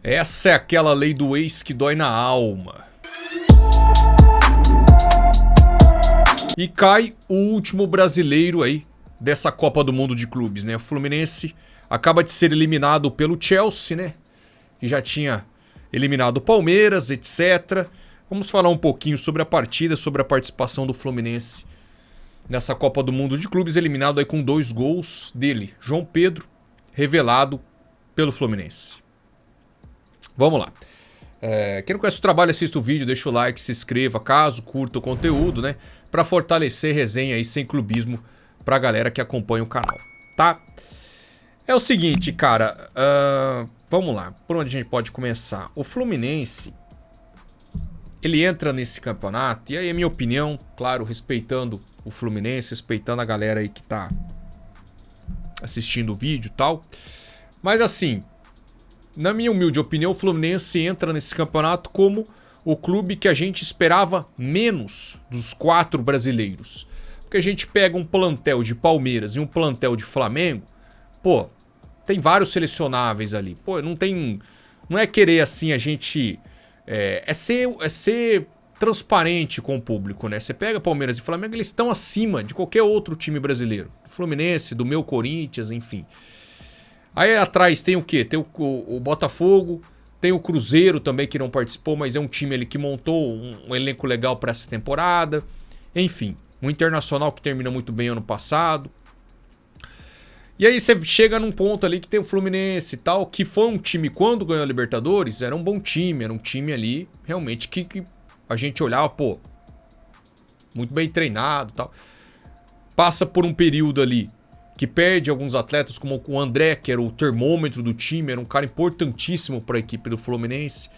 Essa é aquela lei do ex que dói na alma. E cai o último brasileiro aí dessa Copa do Mundo de Clubes, né? O Fluminense acaba de ser eliminado pelo Chelsea, né? Que já tinha eliminado o Palmeiras, etc. Vamos falar um pouquinho sobre a partida, sobre a participação do Fluminense nessa Copa do Mundo de Clubes, eliminado aí com 2 gols dele, João Pedro, revelado pelo Fluminense. Vamos lá. Quem não conhece o trabalho, assista o vídeo, deixa o like, se inscreva, caso curta o conteúdo, né? Pra fortalecer a resenha aí sem clubismo pra galera que acompanha o canal, tá? É o seguinte, cara, vamos lá, por onde a gente pode começar? O Fluminense, ele entra nesse campeonato, e aí a minha opinião, claro, respeitando o Fluminense, respeitando a galera aí que tá assistindo o vídeo e tal, mas assim, na minha humilde opinião, o Fluminense entra nesse campeonato como o clube que a gente esperava menos dos 4 brasileiros. Porque a gente pega um plantel de Palmeiras e um plantel de Flamengo, pô, tem vários selecionáveis ali. Pô, não é querer assim a gente... É ser transparente com o público, né? Você pega Palmeiras e Flamengo, eles estão acima de qualquer outro time brasileiro. Do Fluminense, do meu Corinthians, enfim. Aí atrás tem o quê? Tem o Botafogo, tem o Cruzeiro também que não participou, mas é um time ali que montou um elenco legal para essa temporada. Enfim, um Internacional que terminou muito bem ano passado. E aí você chega num ponto ali que tem o Fluminense e tal, que foi um time, quando ganhou a Libertadores, era um bom time, era um time ali realmente que a gente olhava, pô, muito bem treinado e tal. Passa por um período ali que perde alguns atletas, como o André, que era o termômetro do time, era um cara importantíssimo para a equipe do Fluminense.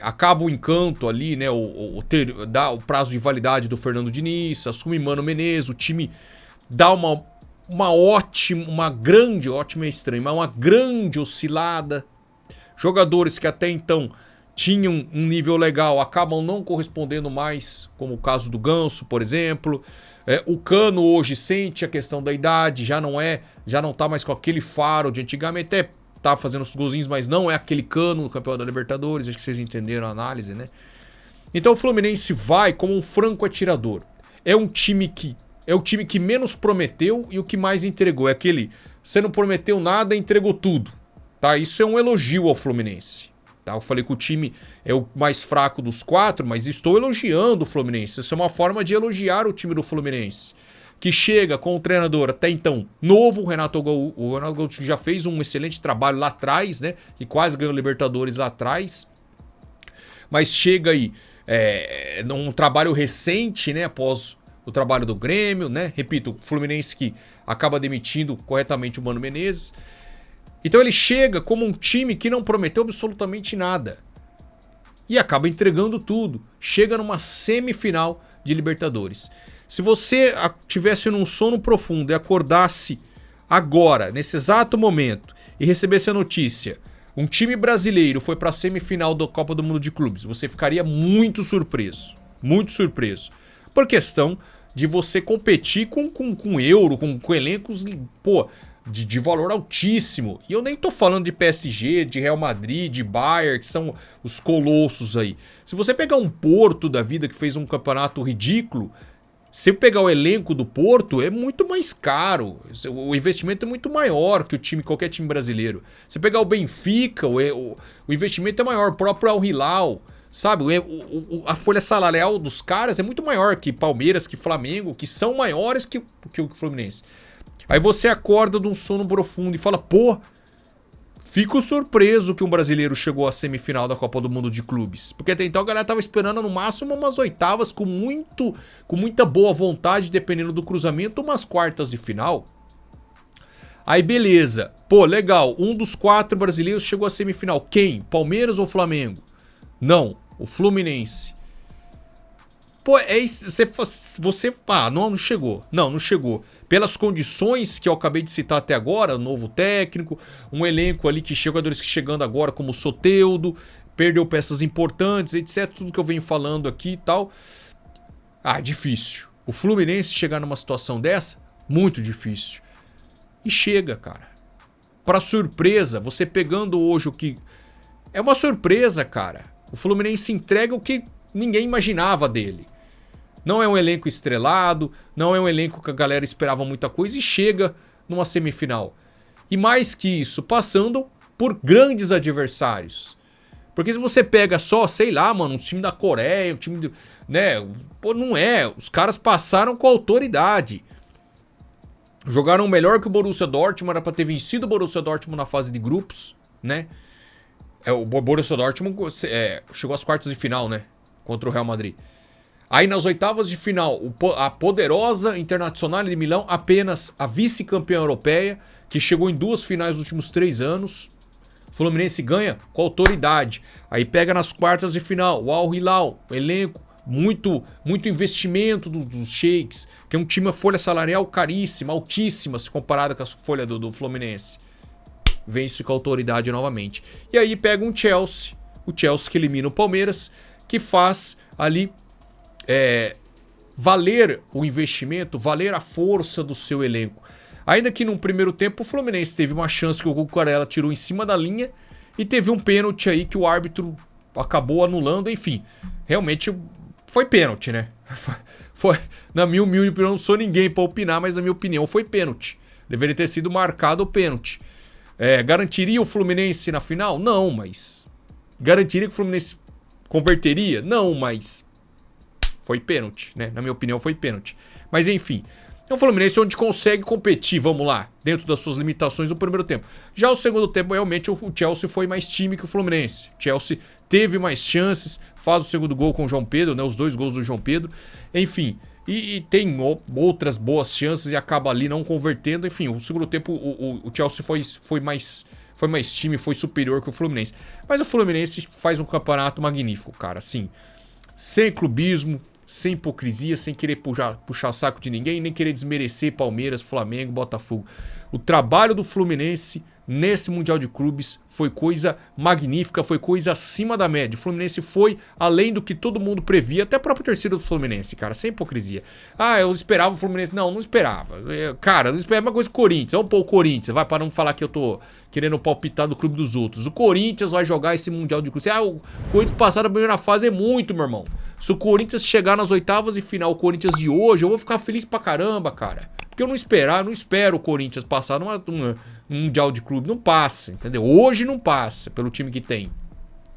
Acaba o encanto ali, né? Dá o prazo de validade do Fernando Diniz, assume Mano Menezes, o time dá uma grande oscilada. Jogadores que até então tinham um nível legal acabam não correspondendo mais, como o caso do Ganso, por exemplo. O Cano hoje sente a questão da idade, já não tá mais com aquele faro de antigamente, até tá fazendo os golzinhos, mas não é aquele Cano no campeão da Libertadores, acho que vocês entenderam a análise, né? Então o Fluminense vai como um franco atirador. É o time que menos prometeu e o que mais entregou. É aquele, você não prometeu nada, entregou tudo, tá? Isso é um elogio ao Fluminense. Tá, eu falei que o time é o mais fraco dos 4, mas estou elogiando o Fluminense. Isso é uma forma de elogiar o time do Fluminense. Que chega com o treinador até então novo, o Renato Gaúcho já fez um excelente trabalho lá atrás, né? E quase ganhou Libertadores lá atrás. Mas chega aí num trabalho recente, né? Após o trabalho do Grêmio, né? Repito, o Fluminense que acaba demitindo corretamente o Mano Menezes. Então ele chega como um time que não prometeu absolutamente nada. E acaba entregando tudo. Chega numa semifinal de Libertadores. Se você tivesse num sono profundo e acordasse agora, nesse exato momento, e recebesse a notícia, um time brasileiro foi para a semifinal da Copa do Mundo de Clubes, você ficaria muito surpreso. Muito surpreso. Por questão de você competir com euro, com elencos, pô, de valor altíssimo. E eu nem tô falando de PSG, de Real Madrid, de Bayern, que são os colossos aí. Se você pegar um Porto da vida que fez um campeonato ridículo, se pegar o elenco do Porto, é muito mais caro. O investimento é muito maior que qualquer time brasileiro. Se pegar o Benfica, o investimento é maior. O próprio Al Hilal, sabe? A folha salarial dos caras é muito maior que Palmeiras, que Flamengo, que são maiores que o Fluminense. Aí você acorda de um sono profundo e fala, pô, fico surpreso que um brasileiro chegou à semifinal da Copa do Mundo de Clubes. Porque até então a galera tava esperando no máximo umas oitavas com muita boa vontade, dependendo do cruzamento, umas quartas de final. Aí beleza, pô, legal, um dos 4 brasileiros chegou à semifinal. Quem? Palmeiras ou Flamengo? Não, o Fluminense. Pô, não chegou. Não chegou. Pelas condições que eu acabei de citar até agora, novo técnico, um elenco ali que jogadores que chegando agora como o Soteldo, perdeu peças importantes, etc. Tudo que eu venho falando aqui e tal. Difícil. O Fluminense chegar numa situação dessa, muito difícil. E chega, cara. Pra surpresa, você pegando hoje o que é uma surpresa, cara. O Fluminense entrega o que ninguém imaginava dele. Não é um elenco estrelado, não é um elenco que a galera esperava muita coisa e chega numa semifinal. E mais que isso, passando por grandes adversários. Porque se você pega só, sei lá, mano, um time da Coreia, um time de, né, pô, não é. Os caras passaram com autoridade. Jogaram melhor que o Borussia Dortmund, era pra ter vencido o Borussia Dortmund na fase de grupos, né? O Borussia Dortmund chegou às quartas de final, né? Contra o Real Madrid. Aí nas oitavas de final, a poderosa Internazionale de Milão, apenas a vice-campeã europeia, que chegou em 2 finais nos últimos 3 anos. O Fluminense ganha com autoridade. Aí pega nas quartas de final o Al Hilal, elenco, muito investimento dos sheiks, que é um time, a folha salarial caríssima, altíssima, se comparada com a folha do Fluminense. Vence com autoridade novamente. E aí pega um Chelsea, o Chelsea que elimina o Palmeiras, que faz ali valer o investimento, valer a força do seu elenco. Ainda que num primeiro tempo o Fluminense teve uma chance que o Cucurella tirou em cima da linha e teve um pênalti aí que o árbitro acabou anulando, enfim. Realmente foi pênalti, né? Foi, na minha opinião, eu não sou ninguém para opinar, mas na minha opinião foi pênalti. Deveria ter sido marcado o pênalti. Garantiria o Fluminense na final? Não, mas... Garantiria que o Fluminense converteria? Não, mas... Foi pênalti, né? Na minha opinião foi pênalti. Mas enfim, é um Fluminense onde consegue competir, vamos lá, dentro das suas limitações no primeiro tempo. Já o segundo tempo, realmente, o Chelsea foi mais time que o Fluminense. O Chelsea teve mais chances, faz o segundo gol com o João Pedro, né? Os 2 gols do João Pedro. Enfim, e tem outras boas chances e acaba ali não convertendo. Enfim, o segundo tempo o Chelsea foi mais time, foi superior que o Fluminense. Mas o Fluminense faz um campeonato magnífico, cara, assim, sem clubismo, sem hipocrisia, sem querer puxar saco de ninguém, nem querer desmerecer Palmeiras, Flamengo, Botafogo. O trabalho do Fluminense nesse Mundial de Clubes foi coisa magnífica, foi coisa acima da média. O Fluminense foi além do que todo mundo previa, até a própria torcida do Fluminense, cara, sem hipocrisia. Ah, eu esperava o Fluminense. Não esperava. Cara, eu não esperava uma coisa que o Corinthians. Vamos pôr o Corinthians, vai, para não falar que eu tô querendo palpitar do clube dos outros. O Corinthians vai jogar esse Mundial de Clubes. O Corinthians passar da primeira fase é muito, meu irmão. Se o Corinthians chegar nas oitavas de final, o Corinthians de hoje, eu vou ficar feliz pra caramba, cara. Porque eu não espero o Corinthians passar num Mundial de Clube. Não passa, entendeu? Hoje não passa, pelo time que tem.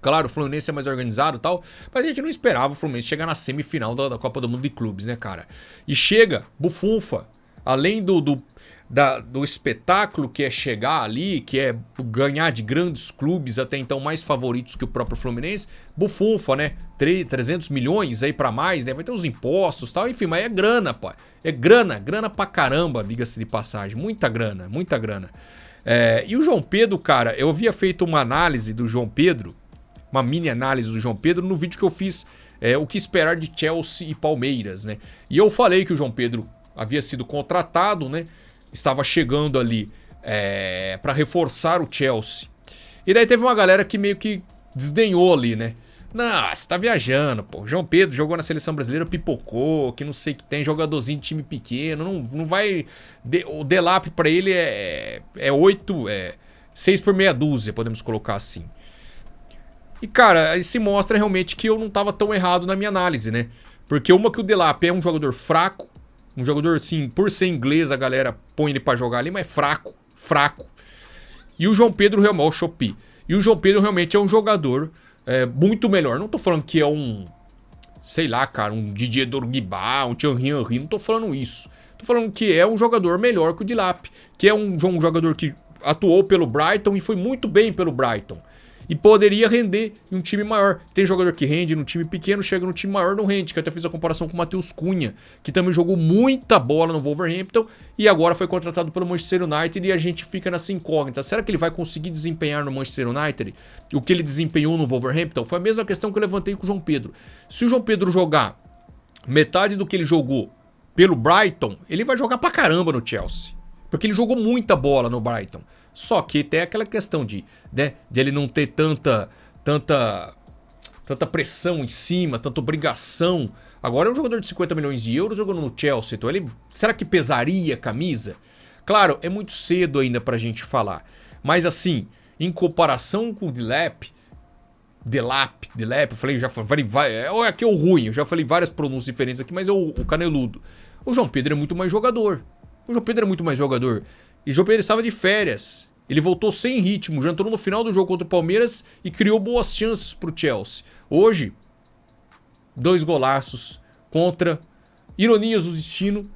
Claro, o Fluminense é mais organizado e tal, mas a gente não esperava o Fluminense chegar na semifinal da Copa do Mundo de Clubes, né, cara? E chega, bufunfa. Além do espetáculo que é chegar ali, que é ganhar de grandes clubes até então mais favoritos que o próprio Fluminense, bufunfa, né? 300 milhões aí pra mais, né? Vai ter os impostos e tal, enfim, mas é grana, pô. É grana pra caramba, diga-se de passagem. Muita grana, muita grana. E o João Pedro, cara, eu havia feito uma análise do João Pedro, uma mini análise do João Pedro no vídeo que eu fiz, o que esperar de Chelsea e Palmeiras, né? E eu falei que o João Pedro havia sido contratado, né? Estava chegando ali para reforçar o Chelsea. E daí teve uma galera que meio que desdenhou ali, né? Não, você tá viajando, pô. O João Pedro jogou na seleção brasileira, pipocou, que não sei que tem, jogadorzinho de time pequeno, não vai... O Delap pra ele é 6 por meia dúzia, podemos colocar assim. E, cara, aí se mostra realmente que eu não tava tão errado na minha análise, né? Porque que o Delap é um jogador fraco, um jogador, assim, por ser inglês, a galera põe ele pra jogar ali, mas fraco. E o João Pedro realmente, o Chopi. E o João Pedro realmente é um jogador muito melhor. Não tô falando que é um, sei lá, cara, um Didier Drogba, um Thierry Henry, não tô falando isso. Tô falando que é um jogador melhor que o Delap, que é um jogador que atuou pelo Brighton e foi muito bem pelo Brighton. E poderia render em um time maior. Tem jogador que rende num time pequeno, chega num time maior, não rende. Que eu até fiz a comparação com o Matheus Cunha, que também jogou muita bola no Wolverhampton e agora foi contratado pelo Manchester United e a gente fica nessa incógnita. Será que ele vai conseguir desempenhar no Manchester United o que ele desempenhou no Wolverhampton? Foi a mesma questão que eu levantei com o João Pedro. Se o João Pedro jogar metade do que ele jogou pelo Brighton, ele vai jogar pra caramba no Chelsea. Porque ele jogou muita bola no Brighton. Só que tem aquela questão de ele não ter tanta pressão em cima, tanta obrigação. Agora é um jogador de 50 milhões de euros jogando no Chelsea. Então será que pesaria a camisa? Claro, é muito cedo ainda pra gente falar. Mas assim, em comparação com o Delap, Delap, eu falei, aqui é o ruim, eu já falei várias pronúncias diferentes aqui, mas é o caneludo. O João Pedro é muito mais jogador. E o João Pedro estava de férias. Ele voltou sem ritmo, já entrou no final do jogo contra o Palmeiras e criou boas chances pro Chelsea. Hoje, 2 golaços contra, ironias do destino,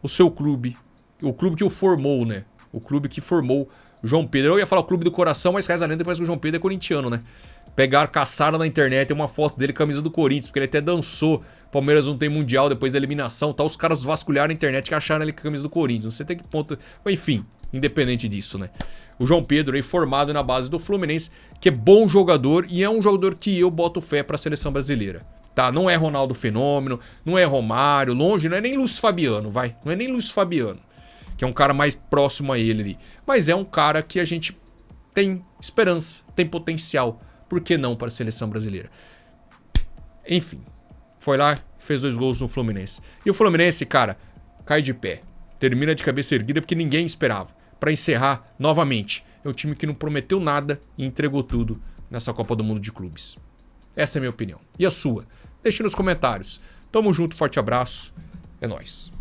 o seu clube. O clube que o formou, né? O clube que formou o João Pedro. Eu ia falar o clube do coração, mas reza a lenda, parece que o João Pedro é corintiano, né? Caçaram na internet, tem uma foto dele com a camisa do Corinthians, porque ele até dançou. Palmeiras não tem mundial depois da eliminação, tá? Os caras vasculharam na internet que acharam ele com a camisa do Corinthians. Não sei até que ponto. Enfim, independente disso, né? O João Pedro aí formado na base do Fluminense, que é bom jogador e é um jogador que eu boto fé pra seleção brasileira. Tá? Não é Ronaldo Fenômeno, não é Romário, longe, não é nem Lúcio Fabiano, vai. Não é nem Lúcio Fabiano, que é um cara mais próximo a ele ali. Mas é um cara que a gente tem esperança, tem potencial. Por que não para a seleção brasileira? Enfim, foi lá e fez 2 gols no Fluminense. E o Fluminense, cara, cai de pé. Termina de cabeça erguida porque ninguém esperava. Para encerrar, novamente, é um time que não prometeu nada e entregou tudo nessa Copa do Mundo de Clubes. Essa é a minha opinião. E a sua? Deixe nos comentários. Tamo junto, forte abraço. É nóis.